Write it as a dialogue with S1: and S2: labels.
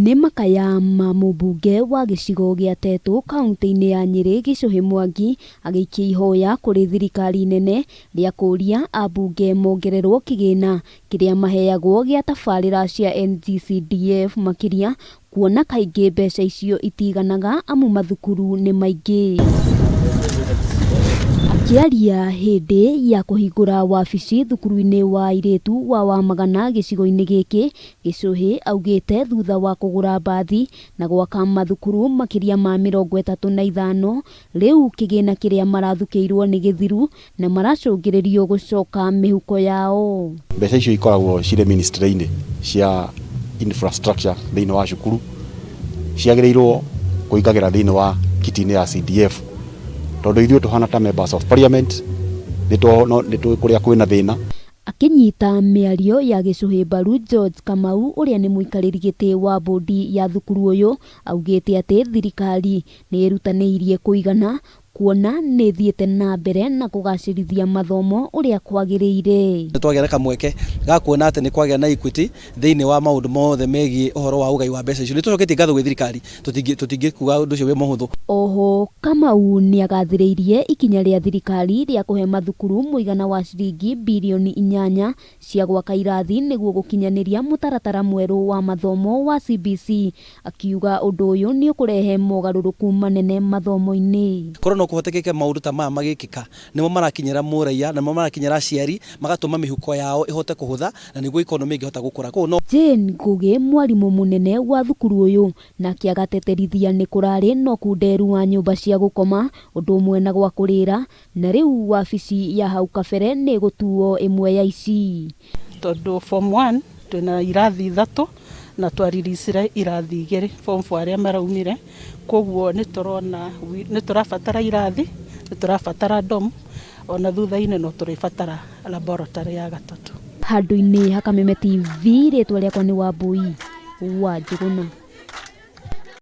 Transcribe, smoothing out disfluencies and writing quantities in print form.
S1: nĩ makaya ma mũmbunge wa gĩcigo gĩa Tetu kaunti-ini ya Nyeri Gĩcũhĩ Mwangi agĩikia ihoya kũrĩ thirikari nene rĩa kũria ambunge mongererwo kigiina kĩrĩa maheagwo gĩa tabarĩra cia NG-CDF makĩria kuona kaingĩ mbeca icio itiganaga amu mathukuru nĩ maingĩ. Akiaria hĩndĩ ya kũhingũra wabici thukuru-ini wa airitu wa Wamagana gĩcigo-inĩ gĩkĩ, Gĩcũhĩ augĩte thutha wa kũgũra mbathi na gwaka mathukuru makĩria ma 35 rĩu kĩgĩna kĩrĩa marathukĩirwo nĩ gĩthiru na maracũngĩrĩrio gũcoka mĩhuko yao.
S2: Mbeca icio ikoragwo cirĩ ministry-inĩ cia infrastructure thĩinĩ wa cukuru ciagĩrĩirwo kũingagĩra thĩinĩ wa kiti-inĩ ya CDF. Tondũ ithuĩ tuhana ta members of parliament nĩ kũrĩa kwĩna thĩna.
S1: Akinyita mĩario ya Gĩcũhĩ mbaru George Kamau ũrĩa nĩ mũikarĩri gĩtĩ wa bodi ya thukuru ũyũ augĩte atĩ thirikari nĩ ĩrutanĩirie kũigana kuona nĩ thiĩte na mbere na kugacirithia mathomo ũrĩa kwagĩrĩire.
S3: Twagĩa kamweke ga kuona atĩ nĩ kwagĩa na equity thĩinĩ wa maũndũ mothe megiĩ ũhoro wa ũgai wa mbeca icio. Nĩ tũcoketie ngatho gwĩ thirikari, tũtingĩkuga ũndũ ũcio wĩ mũhũthũ. Oho
S1: Kamau nĩ agathĩrĩirie ikinya rĩa thirikari rĩa kũhe mathukuru muigana wa ciringi mirioni 8 cia gwaka irathi nĩguo gũkinyanĩria mũtaratara mwerũ wa mathomo wa CBC, akiuga ũndũ ũyũ nĩ ũkũrehe mogarũrũku manene mathomo-inĩ.
S3: No kuhotekeke maundu ta maya magikika nimo marakinyira muraiya na nimo marakinyira aciari magatuma mihuko yao ihote kuhutha na niguo economy ingihota gukura.
S1: Jane Ngugi mwarimu munene wa thukuru uyu na kiagateterithia ni kurari no kunderu wa nyumba cia gukoma undu umwe na gwa kurira na riu wabici ya hau kabere ni gutuo imwe ya ici.
S4: Tondu form 1 twina irathi 3 na twaririsire irathi 2 form 4 aria maraumire, koguo nĩ tũrabatara irathi, nĩ tũrabatara dom, ona thutha-inĩ no tũrabatara laboratory ya 3.
S1: Handũ-inĩ ha Kameme TV rĩtwa rĩakwa nĩ Wambui wa Njuguna.